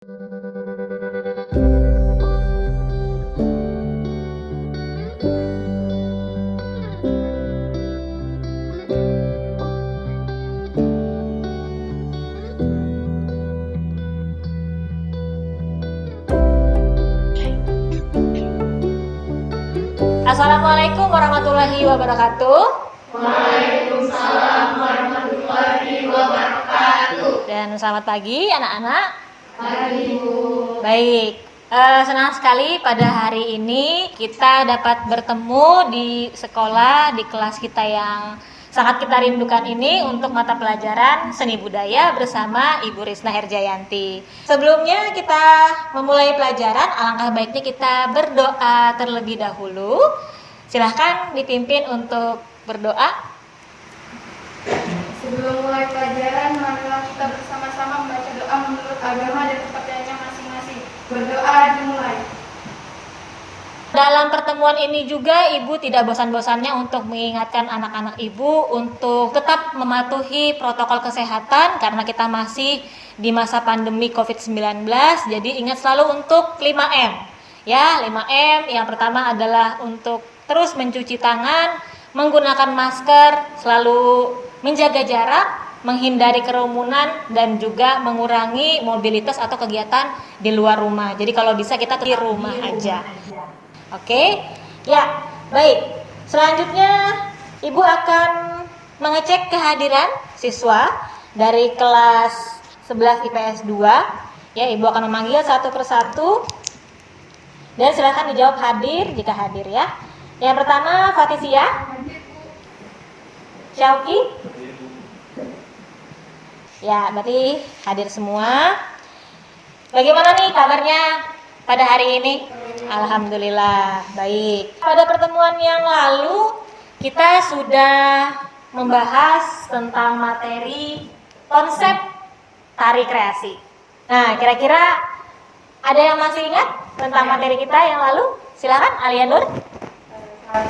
Assalamualaikum warahmatullahi wabarakatuh. Waalaikumsalam warahmatullahi wabarakatuh. Dan selamat pagi anak-anak. Pagi, Bu. Baik, senang sekali pada hari ini kita dapat bertemu di sekolah, di kelas kita yang sangat kita rindukan ini untuk mata pelajaran seni budaya bersama Ibu Risna Herjayanti. Sebelumnya kita memulai pelajaran, alangkah baiknya kita berdoa terlebih dahulu. Silahkan dipimpin untuk berdoa. Sebelum mulai pelajaran, marilah kita bersama-sama membaca doa menurut agama dan kepercayaannya masing-masing. Berdoa dimulai. Dalam pertemuan ini juga Ibu tidak bosan-bosannya untuk mengingatkan anak-anak Ibu untuk tetap mematuhi protokol kesehatan karena kita masih di masa pandemi COVID-19. Jadi ingat selalu untuk 5M. Ya, 5M yang pertama adalah untuk terus mencuci tangan, menggunakan masker, selalu menjaga jarak, menghindari kerumunan dan juga mengurangi mobilitas atau kegiatan di luar rumah. Jadi kalau bisa kita di rumah aja. Oke, ya, baik. Selanjutnya, Ibu akan mengecek kehadiran siswa dari kelas 11 IPS 2. Ya, Ibu akan memanggil satu persatu. Dan silakan dijawab hadir jika hadir ya. Yang pertama, Fatisia. Syauki. Ya, berarti hadir semua. Bagaimana nih kabarnya pada hari ini? Alhamdulillah, baik. Pada pertemuan yang lalu kita sudah membahas tentang materi konsep tari kreasi. Nah, kira-kira ada yang masih ingat tentang materi kita yang lalu? Silakan, Alia Nur. 1.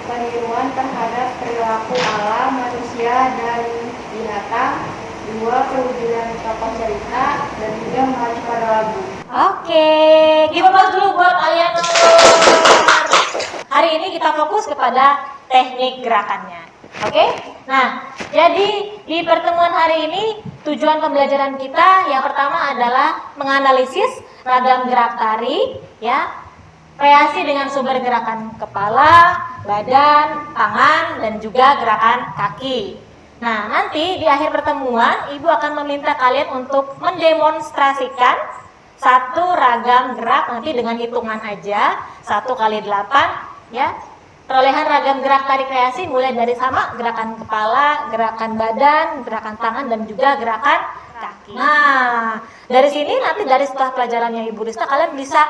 Peniruan terhadap perilaku alam, manusia, dan binatang. 2. Perwujudan tokoh cerita. Dan 3. Mengacu pada lagu. Oke, give applause dulu buat Alia Nur. Hari ini kita fokus kepada teknik gerakannya. Oke? Nah, jadi di pertemuan hari ini tujuan pembelajaran kita yang pertama adalah menganalisis ragam gerak tari, ya. Kreasi dengan sumber gerakan kepala, badan, tangan, dan juga gerakan kaki. Nah, nanti di akhir pertemuan Ibu akan meminta kalian untuk mendemonstrasikan satu ragam gerak nanti dengan hitungan aja 1 kali 8 ya. Perolehan ragam gerak tari kreasi mulai dari sama gerakan kepala, gerakan badan, gerakan tangan dan juga gerakan kaki. Nah, dari sini nanti dari setelah pelajarannya Ibu Risna kalian bisa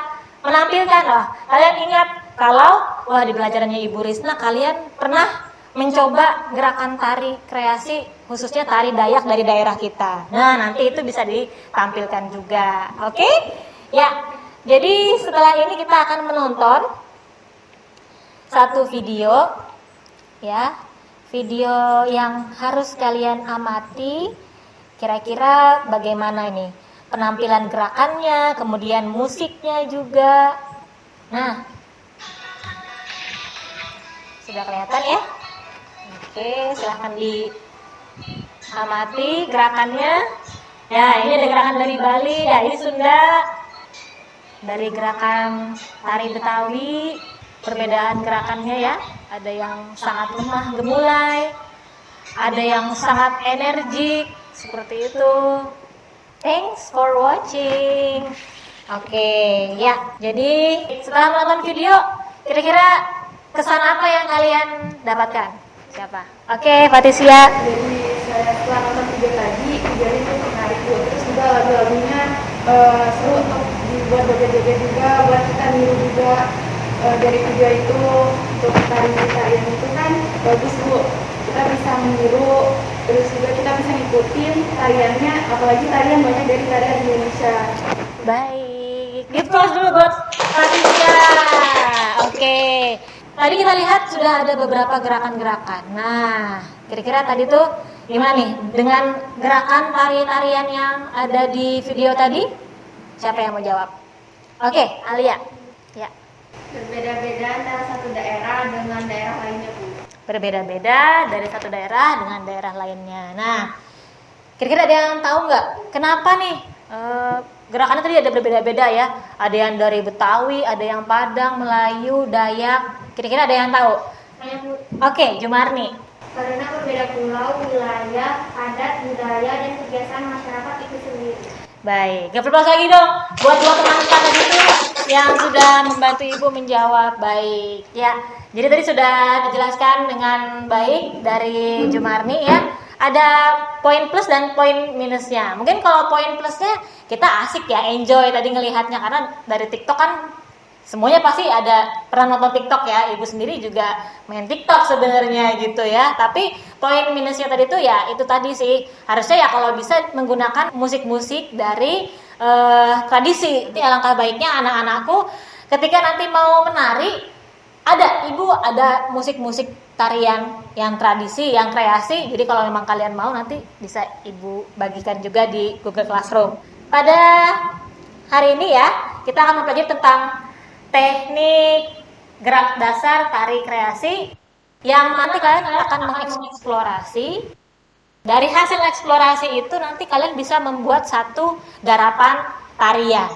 menampilkan kalian ingat kalau di pelajarannya Ibu Risna kalian pernah mencoba gerakan tari kreasi khususnya tari Dayak dari daerah kita. Nah, nanti itu bisa ditampilkan juga. Oke? Ya. Jadi setelah ini kita akan menonton satu video ya. Video yang harus kalian amati kira-kira bagaimana ini penampilan gerakannya, kemudian musiknya juga. Nah, sudah kelihatan ya? Oke, silahkan diamati gerakannya. Ya, ini ada gerakan dari Bali, ya ini Sunda. Dari gerakan tari Betawi, perbedaan gerakannya ya. Ada yang sangat lemah gemulai, ada yang sangat energik, seperti itu. Thanks for watching. Oke, ya. Jadi setelah menonton video, kira-kira kesan apa yang kalian dapatkan? Siapa? Oke, Fatisia. Jadi saya setelah nonton video tadi, video itu menarik, Bu. Terus juga lagu-lagunya seru untuk dibuat joget-joget juga, buat kita niru juga. Dari video itu untuk tarian itu kan bagus, Bu. Kita bisa meniru, terus juga kita bisa ngikutin tariannya, apalagi tarian banyak dari tarian Indonesia. Baik, give applause dulu buat Fatisia. Oke. Tadi kita lihat sudah ada beberapa gerakan-gerakan. Nah, kira-kira tadi tuh gimana nih dengan gerakan tari-tarian yang ada di video tadi? Siapa yang mau jawab? Oke, Alia. Ya. Berbeda-beda antara satu daerah dengan daerah lainnya, Bu. Berbeda-beda dari satu daerah dengan daerah lainnya. Nah, kira-kira ada yang tahu nggak kenapa nih gerakannya tadi ada berbeda-beda ya? Ada yang dari Betawi, ada yang Padang, Melayu, Dayak. Kira-kira ada yang tahu? Saya, Bu. Oke, Jumarni. Karena berbeda pulau, wilayah, adat, budaya, dan kebiasaan masyarakat itu sendiri. Baik, gak perlu lagi dong buat dua teman kita tadi itu yang sudah membantu Ibu menjawab. Baik, ya. Jadi tadi sudah dijelaskan dengan baik dari Jumarni ya. Ada poin plus dan poin minusnya. Mungkin kalau poin plusnya kita asik ya, enjoy tadi ngelihatnya karena dari TikTok kan semuanya pasti ada pernah nonton TikTok ya. Ibu sendiri juga main TikTok sebenarnya gitu ya. Tapi poin minusnya tadi tuh ya itu tadi sih. Harusnya ya kalau bisa menggunakan musik-musik dari tradisi. Ini alangkah baiknya anak-anakku ketika nanti mau menari ada musik-musik tarian yang tradisi, yang kreasi. Jadi kalau memang kalian mau nanti bisa Ibu bagikan juga di Google Classroom. Pada hari ini ya, kita akan mempelajari tentang teknik gerak dasar tari kreasi yang nanti kalian akan mengeksplorasi. Dari hasil eksplorasi itu nanti kalian bisa membuat satu garapan tarian.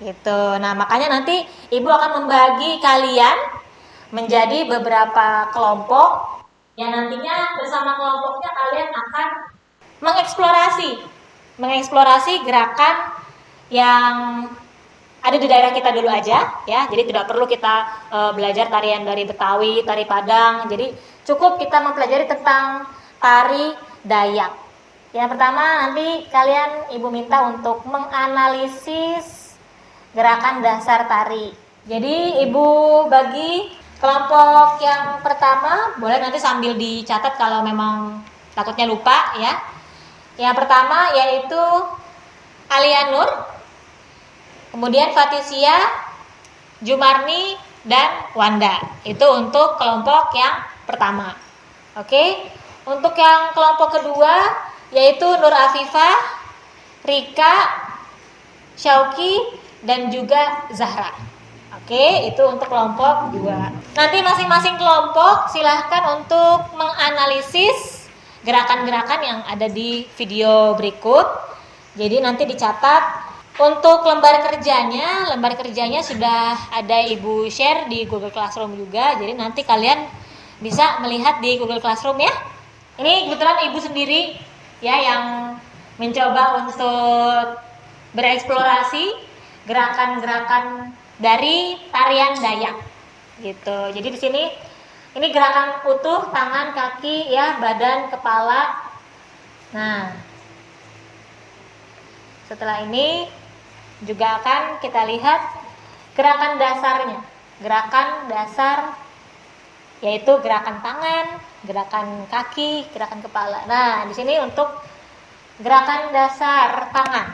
Gitu. Nah, makanya nanti Ibu akan membagi kalian menjadi beberapa kelompok yang nantinya bersama kelompoknya kalian akan mengeksplorasi gerakan yang ada di daerah kita dulu aja ya. Jadi tidak perlu kita belajar tarian dari Betawi, tari Padang. Jadi cukup kita mempelajari tentang tari Dayak. Yang pertama nanti kalian Ibu minta untuk menganalisis gerakan dasar tari. Jadi Ibu bagi kelompok yang pertama, boleh nanti sambil dicatat kalau memang takutnya lupa ya. Yang pertama yaitu Alia Nur, kemudian Fatisia, Jumarni, dan Wanda. Itu untuk kelompok yang pertama. Oke, untuk yang kelompok kedua yaitu Nur Afifah, Rika, Syauki, dan juga Zahra. Oke, itu untuk kelompok 2. Nanti masing-masing kelompok silahkan untuk menganalisis gerakan-gerakan yang ada di video berikut. Jadi nanti dicatat. Untuk lembar kerjanya sudah ada Ibu share di Google Classroom juga. Jadi nanti kalian bisa melihat di Google Classroom ya. Ini kebetulan Ibu sendiri ya yang mencoba untuk bereksplorasi gerakan-gerakan dari tarian Dayak gitu. Jadi di sini ini gerakan utuh tangan, kaki ya, badan, kepala. Nah, setelah ini juga akan kita lihat gerakan dasarnya. Gerakan dasar yaitu gerakan tangan, gerakan kaki, gerakan kepala. Nah, di sini untuk gerakan dasar tangan.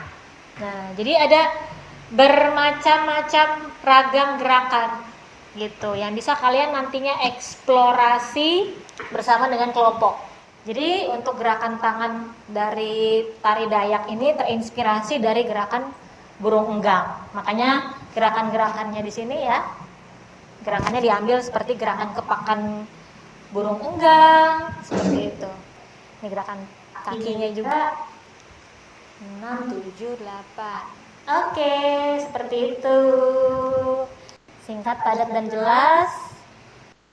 Nah, jadi ada bermacam-macam ragam gerakan gitu yang bisa kalian nantinya eksplorasi bersama dengan kelompok. Jadi untuk gerakan tangan dari tari Dayak ini terinspirasi dari gerakan burung enggang. Makanya gerakan-gerakannya di sini ya, gerakannya diambil seperti gerakan kepakan burung enggang seperti itu. Ini gerakan kakinya juga 6, 7, 8. Oke, seperti itu. Singkat, padat, dan jelas.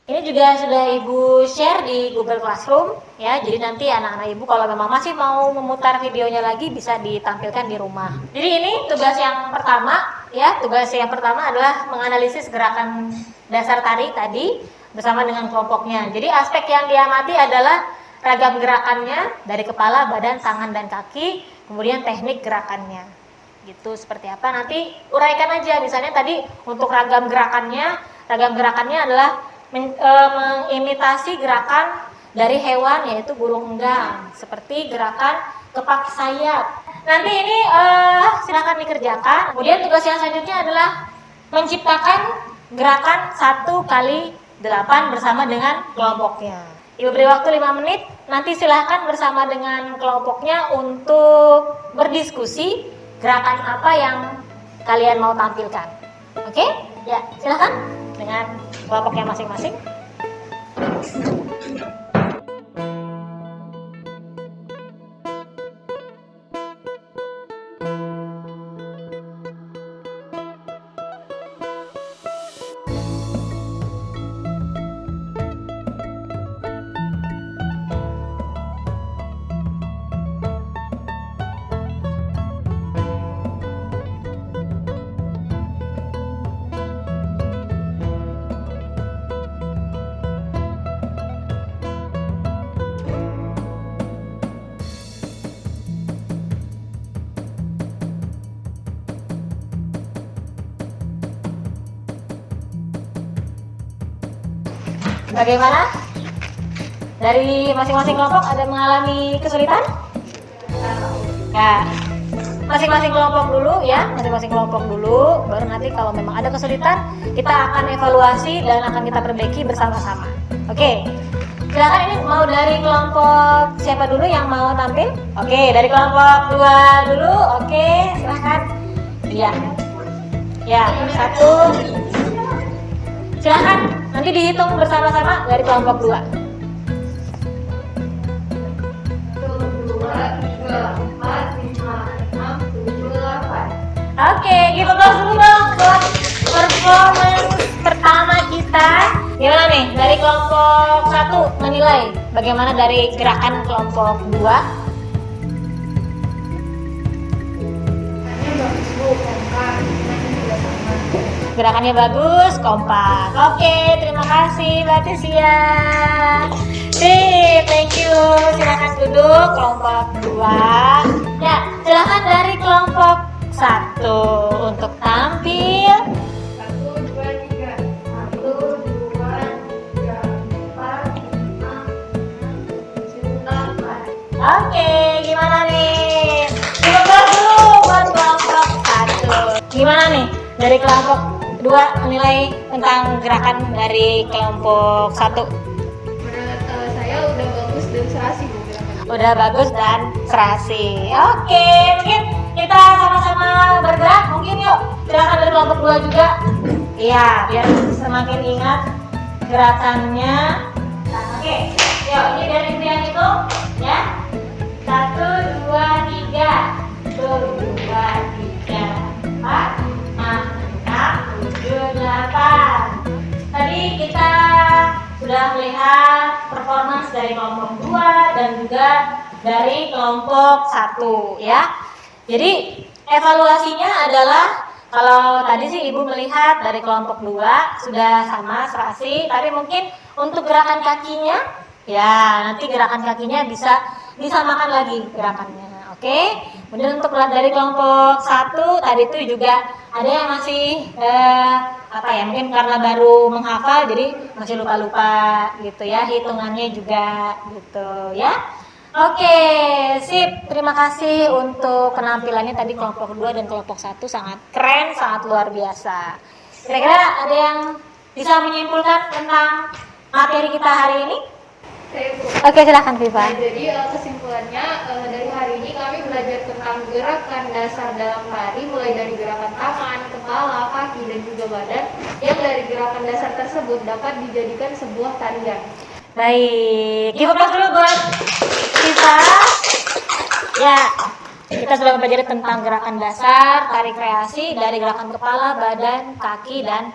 Ini juga sudah Ibu share di Google Classroom ya. Jadi nanti anak-anak Ibu kalau memang masih mau memutar videonya lagi bisa ditampilkan di rumah. Jadi ini tugas yang pertama ya. Tugas yang pertama adalah menganalisis gerakan dasar tari tadi bersama dengan kelompoknya. Jadi aspek yang diamati adalah ragam gerakannya dari kepala, badan, tangan, dan kaki, kemudian teknik gerakannya. Gitu seperti apa nanti uraikan aja. Misalnya tadi untuk ragam gerakannya adalah mengimitasi gerakan dari hewan yaitu burung enggang seperti gerakan kepak sayap. Nanti ini silakan dikerjakan. Kemudian tugas yang selanjutnya adalah menciptakan gerakan 1x8 bersama dengan kelompoknya. Ibu beri waktu 5 menit. Nanti silahkan bersama dengan kelompoknya untuk berdiskusi gerakan apa yang kalian mau tampilkan. Oke? Ya, silahkan dengan kelompoknya masing-masing. Bagaimana? Dari masing-masing kelompok ada mengalami kesulitan? Ya, masing-masing kelompok dulu ya, masing-masing kelompok dulu. Baru nanti kalau memang ada kesulitan, kita akan evaluasi dan akan kita perbaiki bersama-sama. Oke, silakan ini mau dari kelompok siapa dulu yang mau tampil? Oke, dari kelompok 2 dulu. Oke, silakan. Iya. Ya, 1. Silakan, nanti dihitung bersama-sama dari kelompok 2. 1, 2, 3, 4, 5, 6, 7, 8. Oke, kita close dulu dong buat performance pertama kita. Gimana nih, dari kelompok 1 menilai bagaimana dari gerakan kelompok 2? Gerakannya bagus, kompak. Oke, terima kasih Mbak Tesia. Sip, thank you. Silakan duduk kelompok 2. Ya, silakan dari kelompok 1 untuk tampil. 1, 2, 3. 1, 2, 3, 4, 5, 6, 7, 8. Oke, gimana nih? Coba dulu buat kelompok 1. Gimana nih dari kelompok 2 menilai tentang gerakan dari kelompok 1? Menurut saya udah bagus dan serasi Bu gerakannya. Udah bagus dan serasi. Oke, mungkin kita sama-sama bergerak. Mungkin yuk gerakan dari kelompok 2 juga. Iya, biar semakin ingat gerakannya. Nah, oke, yuk ini dari yang itu ya. 1, 2, 3. 1, 2, 3, 4, 5, 6, 7, 8. Tadi kita sudah melihat performance dari kelompok 2 dan juga dari kelompok 1 ya. Jadi evaluasinya adalah kalau tadi sih Ibu melihat dari kelompok 2 sudah sama serasi, tapi mungkin untuk gerakan kakinya ya nanti gerakan kakinya bisa disamakan lagi gerakannya. Oke. Kemudian untuk dari kelompok 1 tadi itu juga ada yang masih mungkin karena baru menghafal jadi masih lupa-lupa gitu ya, hitungannya juga gitu ya. Oke, sip. Terima kasih untuk penampilannya tadi kelompok 2 dan kelompok 1 sangat keren, sangat luar biasa. Kira-kira ada yang bisa menyimpulkan tentang materi kita hari ini? Saya Bu. Oke, silakan Viva. Nah, jadi kesimpulannya dari hari ini kami belajar tentang gerakan dasar dalam lari mulai dari gerakan tangan, kepala, kaki, dan juga badan yang dari gerakan dasar tersebut dapat dijadikan sebuah tarian. Baik, kita pas dulu buat Viva. Ya, kita sudah belajar tentang gerakan dasar, tarik kreasi dari gerakan kepala, badan, kaki, dan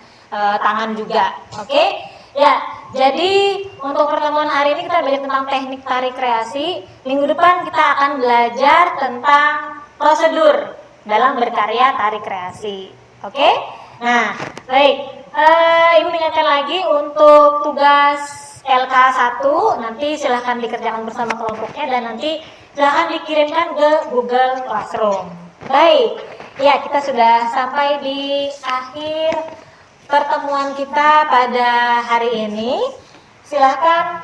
tangan juga. Oke? Ya, jadi untuk pertemuan hari ini kita belajar tentang teknik tarik kreasi. Minggu depan kita akan belajar tentang prosedur dalam berkarya tarik kreasi. Oke? Nah, baik. Ibu ingatkan lagi untuk tugas LK1 nanti silahkan dikerjakan bersama kelompoknya dan nanti silahkan dikirimkan ke Google Classroom. Baik, ya kita sudah sampai di akhir pertemuan kita pada hari ini. Silahkan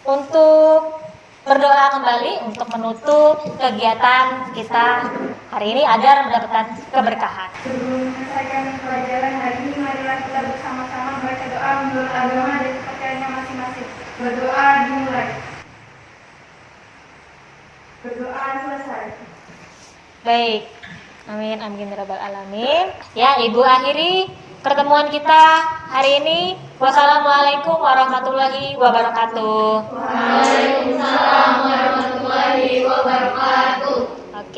untuk berdoa kembali untuk menutup kegiatan kita hari ini agar mendapatkan keberkahan. Sebelum menyelesaikan pelajaran hari ini, marilah kita bersama-sama membaca doa menurut agama dan kepercayaannya masing-masing. Berdoa dimulai. Berdoa selesai. Baik, Amin, amin ya rabbal alamin. Ya, Ibu akhiri pertemuan kita hari ini. Wassalamualaikum warahmatullahi wabarakatuh. Waalaikumsalam.